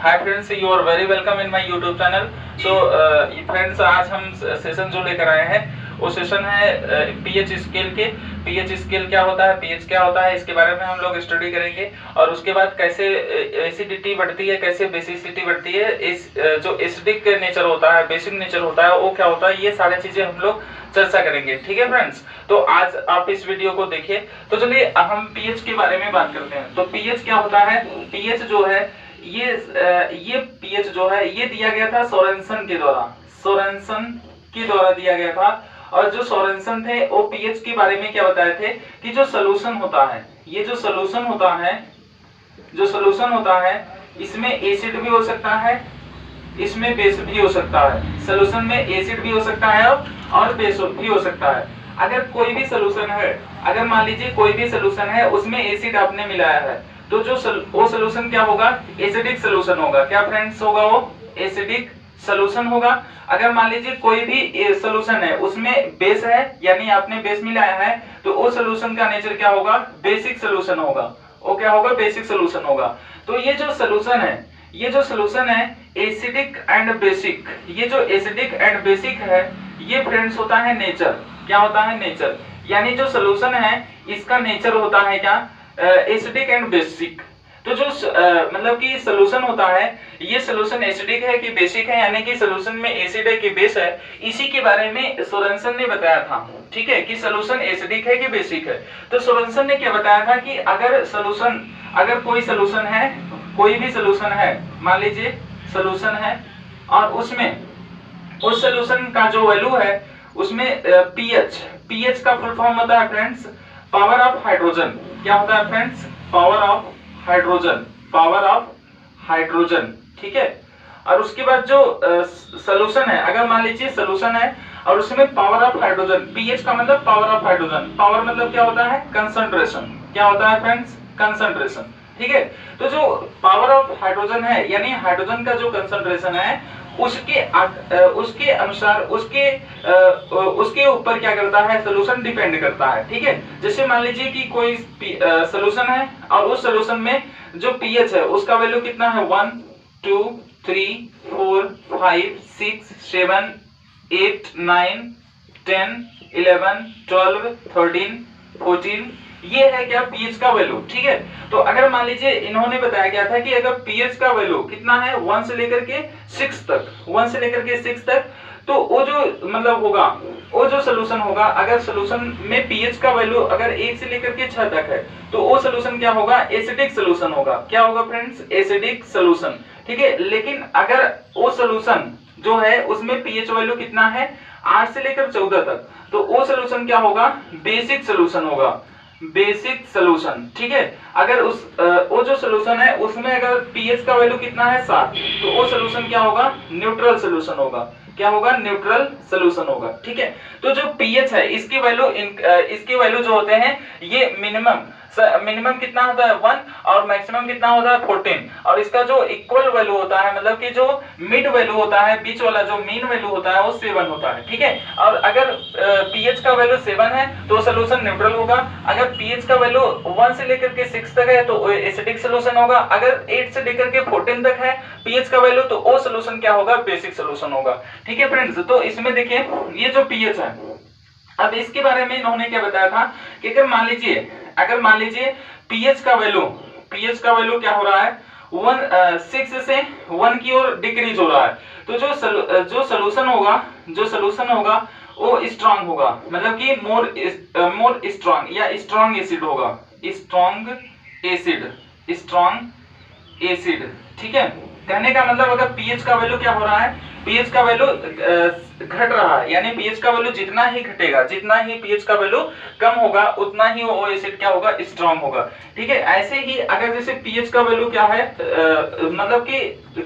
Hi friends, you are very welcome in my YouTube channel. So friends, आज हम session जो लेकर आए हैं वो सेशन है पीएच स्केल के। पीएच स्केल क्या होता है, पीएच क्या होता है, इसके बारे में हम लोग स्टडी करेंगे। और उसके बाद कैसे एसिडिटी बढ़ती है, कैसे बेसिसिटी बढ़ती है, इस जो एसिडिक नेचर होता है, बेसिक नेचर होता है, वो क्या होता है, ये सारी चीजें हम लोग चर्चा करेंगे। ठीक है फ्रेंड्स, तो आज आप इस वीडियो को देखिए। तो चलिए हम पीएच के बारे में बात करते हैं। तो पीएच क्या होता है, पीएच जो है ये पीएच जो है ये दिया गया था सोरेनसन के द्वारा, सोरेनसन के द्वारा दिया गया था। और जो सोरेनसन थे वो पीएच के बारे में क्या बताए थे कि जो सोल्यूशन होता है, ये जो सोल्यूशन होता है, जो सोल्यूशन होता है इसमें एसिड भी हो सकता है, इसमें बेस भी हो सकता है। सोल्यूशन में एसिड भी हो सकता है और बेस भी हो सकता है। अगर कोई भी सोल्यूशन है, अगर मान लीजिए कोई भी सोल्यूशन है उसमें एसिड आपने मिलाया है, तो जो वो सोल्यूशन क्या होगा, एसिडिक सोल्यूशन होगा। क्या फ्रेंड्स होगा, वो एसिडिक सोल्यूशन होगा। अगर मान लीजिए कोई भी सोल्यूशन है उसमें बेस है, यानी आपने बेस मिलाया है, तो वो सोल्यूशन का नेचर क्या होगा, बेसिक सोल्यूशन होगा। वो क्या होगा, बेसिक सोल्यूशन होगा। तो ये जो सोल्यूशन है, ये जो सोल्यूशन है एसिडिक एंड बेसिक, ये जो एसिडिक एंड बेसिक है ये फ्रेंड्स होता है नेचर। क्या होता है, नेचर। यानी जो सोल्यूशन है इसका नेचर होता है क्या, एसिडिक एंड बेसिक। तो जो मतलब कि सोल्यूशन होता है, ये सोल्यूशन एसिडिक है कि बेसिक है, यानी कि सोल्यूशन में एसिड है कि बेस है, इसी के बारे में सोरेनसन ने बताया था। ठीक है, कि सोल्यूशन एसिडिक है कि बेसिक है। तो सोरेनसन ने क्या बताया था कि अगर सोल्यूशन, अगर कोई सोल्यूशन है, कोई भी सोल्यूशन है, मान लीजिए सोल्यूशन है और उसमें उस सोल्यूशन का जो वैल्यू है उसमें पीएच, पीएच का फुल फॉर्म होता है फ्रेंड्स पावर ऑफ हाइड्रोजन। क्या होता है friends, power of hydrogen, power of hydrogen. ठीक है, और उसके बाद जो सोल्यूशन है, अगर मान लीजिए सोल्यूशन है और उसमें पावर ऑफ हाइड्रोजन, पीएच का मतलब पावर ऑफ हाइड्रोजन, पावर मतलब क्या होता है, कंसंट्रेशन। क्या होता है फ्रेंड्स, कंसंट्रेशन। ठीक है, तो जो पावर ऑफ हाइड्रोजन है यानी हाइड्रोजन का जो कंसंट्रेशन है उसके अनुसार उसके ऊपर क्या करता है, सोल्यूशन डिपेंड करता है। ठीक है, जैसे मान लीजिए कि कोई सोल्यूशन है और उस सोल्यूशन में जो पीएच है उसका वैल्यू कितना है, 1 2 3 4 5 6 7 8 9 10 11 12 13 14, ये है क्या, पीएच का वैल्यू। ठीक है, तो अगर मान लीजिए इन्होंने बताया गया था कि अगर पीएच का वैल्यू कितना है 1 से लेकर के 6 तक, 1 से लेकर के 6 तक, तो वो जो मतलब होगा, वो जो सोल्यूशन होगा, अगर सोल्यूशन में पीएच का वैल्यू अगर 1 से लेकर के 6 तक है, तो वो सोल्यूशन क्या होगा, एसिडिक सोल्यूशन होगा। क्या होगा फ्रेंड्स, एसिडिक सोल्यूशन। ठीक है, लेकिन अगर वो सोल्यूशन जो है उसमें पीएच वैल्यू कितना है 8 से लेकर 14 तक, तो वो सोल्यूशन क्या होगा, बेसिक सोल्यूशन होगा, बेसिक सोल्यूशन। ठीक है, अगर उस वो जो सोल्यूशन है उसमें अगर पीएच का वैल्यू कितना है 7, तो वो सोल्यूशन क्या होगा, न्यूट्रल सोल्यूशन होगा। क्या होगा, न्यूट्रल सोल्यूशन होगा। ठीक है, तो जो पीएच है इसकी वैल्यू, इसके वैल्यू जो होते हैं ये मिनिमम कितना होता है 1 और मैक्सिमम कितना होता है 14, और इसका जो इक्वल वैल्यू होता है, मतलब कि जो मिड वैल्यू होता है, बीच वाला जो मीन वैल्यू होता है वो 7 होता है। ठीक है, और अगर पीएच का वैल्यू 7 है तो सोल्यूशन न्यूट्रल होगा। अगर पीएच का वैल्यू 1 से लेकर के 6 तक है तो एसिडिक सोल्यूशन होगा। अगर 8 से लेकर के 14 तक है पीएच का वैल्यू, तो वो सोल्यूशन क्या होगा, बेसिक सोल्यूशन होगा। ठीक है फ्रेंड्स, तो इसमें देखिए ये जो पीएच है, अब इसके बारे में इन्होंने क्या बताया था कि अगर मान लीजिए पीएच का वैल्यू क्या हो रहा है, 6 से 1 की ओर डिक्रीज हो रहा है, तो जो सोल्यूशन होगा वो स्ट्रांग होगा, मतलब कि मोर स्ट्रांग या स्ट्रांग एसिड होगा, स्ट्रांग एसिड। ठीक है, कहने का मतलब अगर पीएच का वैल्यू क्या हो रहा है, पीएच का वैल्यू घट रहा है, यानी पीएच का वैल्यू जितना ही घटेगा, जितना ही पीएच का वैल्यू कम होगा, उतना ही वो एसिड क्या होगा, स्ट्रांग होगा। ठीक है, ऐसे ही अगर जैसे पीएच का वैल्यू क्या है, मतलब कि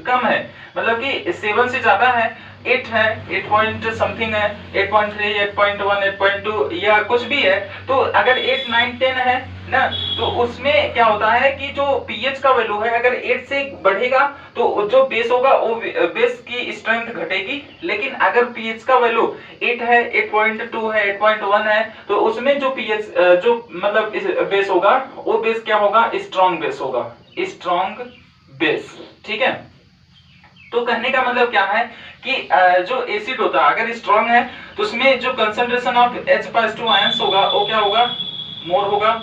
कम है, मतलब कि 7 से ज्यादा है, 8 है, 8 पॉइंट समथिंग है, 8.3 8.1 8.2 या कुछ भी है, तो अगर 8 9 10 है ना, तो उसमें क्या होता है कि जो पीएच का वैल्यू है अगर 8 से बढ़ेगा तो जो बेस होगा वो बेस की स्ट्रेंथ घटेगी। लेकिन अगर पीएच का वैल्यू 8 है, 8.2 है, 8.1 है, तो उसमें जो पीएच जो मतलब बेस होगा वो बेस क्या होगा, स्ट्रॉन्ग बेस होगा, स्ट्रॉन्ग बेस। ठीक है, तो कहने का मतलब क्या है कि जो एसिड होता है अगर स्ट्रांग है तो उसमें जो कंसंट्रेशन ऑफ H+2 आयंस होगा वो क्या होगा, मोर होगा।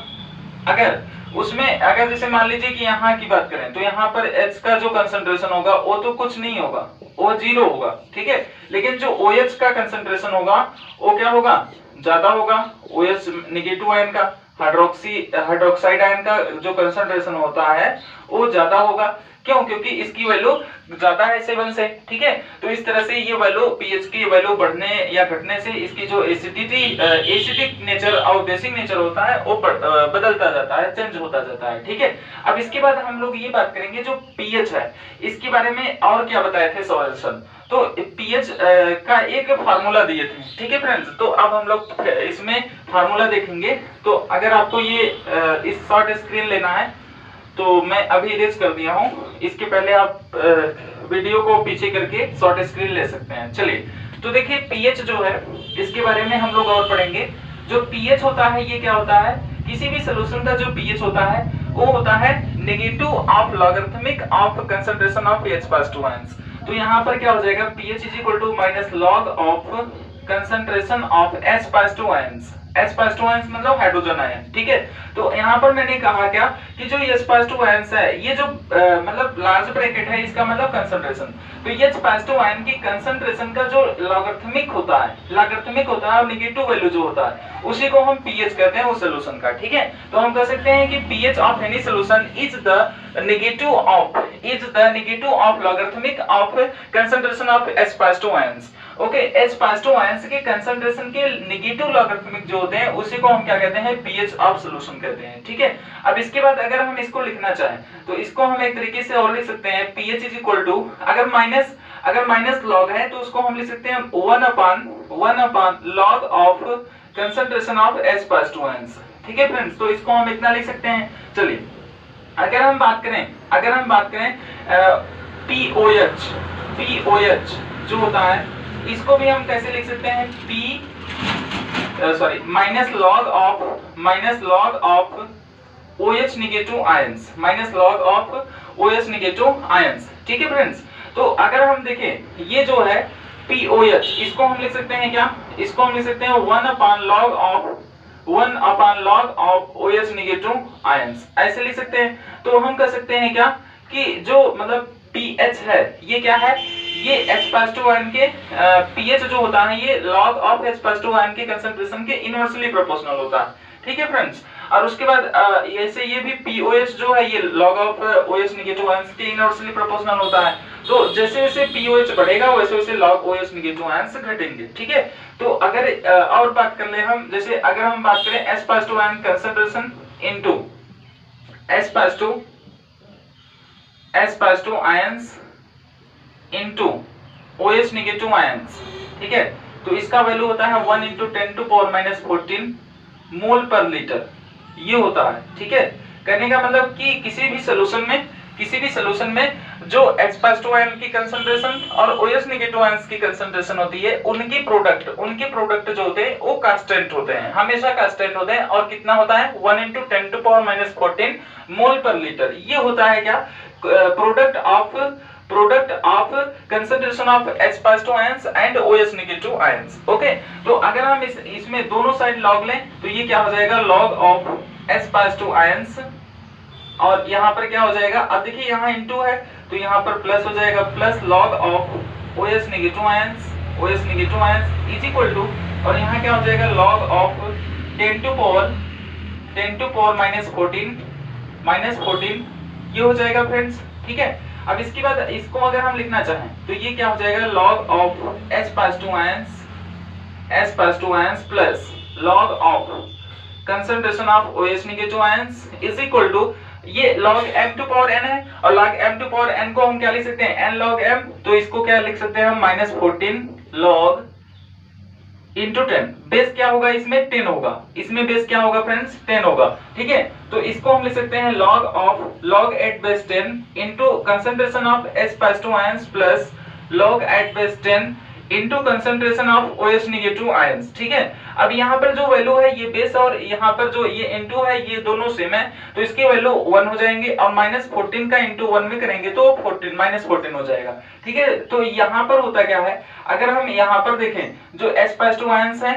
अगर उसमें अगर जैसे मान लीजिए कि यहाँ की बात करें तो यहाँ पर H का जो कंसंट्रेशन होगा वो तो कुछ नहीं होगा, वो 0 होगा, ठीक है। लेकिन जो OH का कंसंट्रेशन होगा वो क्या होगा, ज्यादा होगा। OH नेगेटिव आयन का, हाइड्रोक्साइड आयन का जो कंसंट्रेशन होता है वो ज्यादा होगा। क्यों? क्योंकि इसकी वैल्यू ज्यादा है 7 से, ठीक है। तो इस तरह से ये वैल्यू पीएच की वैल्यू बढ़ने या घटने से इसकी जो एसिडिक नेचर और बेसिक नेचर होता है वो बदलता जाता है, चेंज होता जाता है, ठीक है। अब इसके बाद हम लोग ये बात करेंगे जो पीएच है इसके बारे में और क्या बताए थे सॉल्यूशन। तो पीएच का एक फार्मूला दिए थे, ठीक है फ्रेंड्स। तो अब हम लोग इसमें फार्मूला देखेंगे। तो अगर आपको ये इस शॉर्ट स्क्रीन लेना है तो मैं अभी इरेज कर दिया हूं, इसके पहले आप वीडियो को पीछे करके शॉर्ट स्क्रीन ले सकते हैं। चलिए तो देखिए पीएच जो है इसके बारे में हम लोग और पढ़ेंगे। जो पीएच होता है ये क्या होता है, किसी भी सॉल्यूशन का जो पीएच होता है वो होता है negative of logarithmic of concentration of H+2 ions. तो यहाँ पर क्या हो जाएगा, pH is equal to minus log of concentration of H+2 ions. H+2 ions मतलब हाइड्रोजन आयन, ठीक है। तो यहाँ पर मैंने कहा क्या कि जो H+2 आयंस है ये जो मतलब लार्ज ब्रैकेट है इसका मतलब कंसंट्रेशन। तो ये H+2 आयन की कंसंट्रेशन का जो लॉगरिथमिक होता है और नेगेटिव वैल्यू जो होता है उसी को हम pH कहते हैं, वो सॉल्यूशन का, ठीक है। तो हम कह सकते हैं कि pH of any solution is the negative of logarithmic of concentration of H+2 ions. Okay, H+2 ions के कंसंट्रेशन के नेगेटिव लॉगरिथमिक जो होते हैं उसी को हम क्या कहते हैं, pH ऑफ सॉल्यूशन कहते हैं, ठीक है। अब इसके बाद अगर हम इसको लिखना चाहें तो इसको हम एक तरीके से और लिख सकते हैं, pH इज इक्वल टू अगर माइनस लॉग है तो उसको हम लिख सकते हैं 1 log of concentration of H+2 ions, ठीक है फ्रेंड्स। तो इसको हम इतना लिख सकते हैं। चलिए अगर हम बात करें POH जो होता है इसको भी हम कैसे लिख सकते हैं, minus log of OH negative ions, ठीक है फ्रेंड्स। तो अगर हम देखें ये जो है POH इसको हम लिख सकते हैं क्या, इसको हम लिख सकते हैं 1 upon log of OH negative ions, ऐसे लिख सकते हैं। तो हम कह सकते हैं क्या कि जो मतलब pH है ये क्या है, ये H+2 आयन के pH जो होता है ये log ऑफ H+2 आयन के कंसंट्रेशन के इनवर्सली प्रोपोर्शनल होता है, ठीक है फ्रेंड्स। और उसके बाद ऐसे ये भी POH जो है ये log of OH negative ions के इनवर्सली प्रोपोर्शनल होता है। तो जैसे जैसे POH बढ़ेगा वैसे वैसे log OH नेगेटिव आयंस घटेंगे, ठीक है। तो अगर और बात कर ले हम, जैसे अगर हम बात करें H+2 ion concentration into H+2 ions into OH negative ions, ठीक है। तो इसका वैल्यू होता है 1 × 10⁻14 मोल पर लीटर, ये होता है, ठीक है। कहने का मतलब कि किसी भी सॉल्यूशन में जो H+2 आयन की कंसंट्रेशन और OH नेगेटिव आयंस की कंसंट्रेशन होती है उनके प्रोडक्ट जो होते हैं वो कांस्टेंट होते हैं, हमेशा कांस्टेंट होते हैं। और कितना होता है 1 × 10⁻14 मोल पर लीटर, ये होता है क्या, product of concentration of H+2 ions and OH negative ions. Okay, तो अगर हम इसमें दोनों साइड लॉग लें तो ये क्या हो जाएगा, लॉग ऑफ H+2 आयंस, और यहाँ पर क्या हो जाएगा, अब देखिए यहाँ इनटू है तो यहाँ पर प्लस हो जाएगा, plus log of OH negative ions is equal to, और यहाँ क्या हो जाएगा, लॉग ऑफ 10⁻14 ये हो जाएगा फ्रेंड्स, ठीक है। अब इसके बाद इसको अगर हम लिखना चाहें तो ये क्या हो जाएगा, log of H+2 ions plus log of concentration of OH negative ions is equal to, ये log m⁴n है और log m⁴n को हम क्या लिख सकते हैं, n log m, तो इसको क्या लिख सकते हैं हम -14 log इंटू 10। बेस क्या होगा इसमें 10 होगा, इसमें बेस क्या होगा फ्रेंड्स 10 होगा, ठीक है। तो इसको हम लिख सकते हैं log 8/10 into concentration of H+2 ions plus log 8/10 into concentration of OH negative ions. ठीक है, अब यहाँ पर जो वैल्यू है ये बेस और यहाँ पर जो ये इनटू है ये दोनों सेम है, तो इसकी वैल्यू 1 हो जाएंगे और -14 का इनटू 1 में करेंगे तो 14 -14 हो जाएगा। ठीक है, तो यहाँ पर होता क्या है, अगर हम यहाँ पर देखें जो H+ आयंस है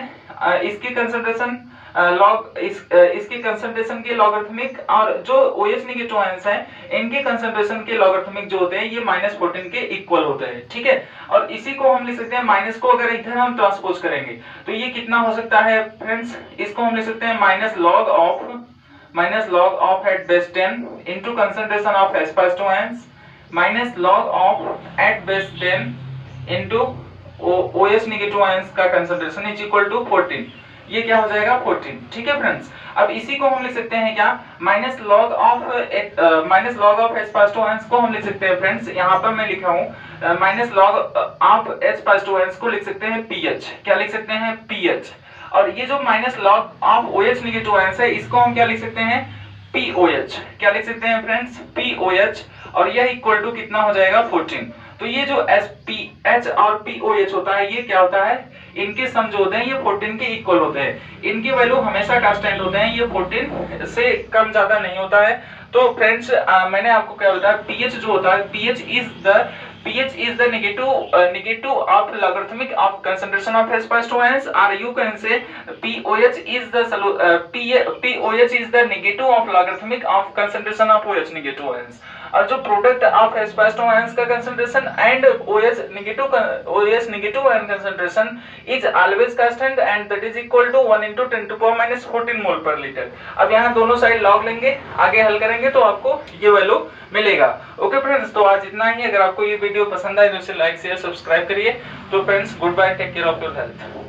इसकी कंसंट्रेशन इसके कंसंट्रेशन के लॉगरिथमिक और जो OH नेगेटिव आयंस हैं इनके कंसंट्रेशन के लॉगरिथमिक जो होते हैं ये -14 के इक्वल होते हैं। ठीक है, और इसी को हम लिख सकते हैं माइनस को अगर इधर हम ट्रांसपोज करेंगे तो ये कितना हो सकता है फ्रेंड्स, इसको हम लिख सकते हैं minus log of at base 10 into concentration of H+ ions minus log of at base 10 into OH negative ions का कंसंट्रेशन इज इक्वल टू 14। ये क्या हो जाएगा 14। ठीक है फ्रेंड्स, अब इसी को हम लिख सकते हैं क्या, minus log of H+ ions को हम लिख सकते हैं फ्रेंड्स, यहाँ पर मैं लिखा हूँ minus log of H+ ions को लिख सकते हैं PH। क्या लिख सकते हैं PH, और ये जो minus log of OH negative ions है इसको हम क्या लिख सकते हैं POH। क्या लिख सकते हैं फ्रेंड्स POH, और यह इक्वल टू कितना हो जाएगा 14। तो ये जो SPH और POH होता है ये क्या होता है, इनके सम जो होते हैं ये 14 के इक्वल होते हैं, इनकी वैल्यू हमेशा कांस्टेंट होते हैं, ये 14 से कम ज्यादा नहीं होता है। तो फ्रेंड्स मैंने आपको क्या बताया, pH जो होता है pH is the negative of logarithmic of concentration of H+ ions, or you can say POH is the negative of logarithmic of concentration of OH negative ions, और जो प्रोडक्ट ऑफ H+ आयंस का concentration and OH negative ion concentration is always constant and that is equal to 1 × 10⁻⁴ mole per litre. अब यहाँ दोनों side log लेंगे, आगे हल करेंगे तो आपको ये वैल्यू मिलेगा। ओके फ्रेंड्स, तो आज इतना ही। अगर आपको ये वीडियो पसंद आए तो इसे लाइक शेयर सब्सक्राइब करिए। तो friends goodbye, take care of your health.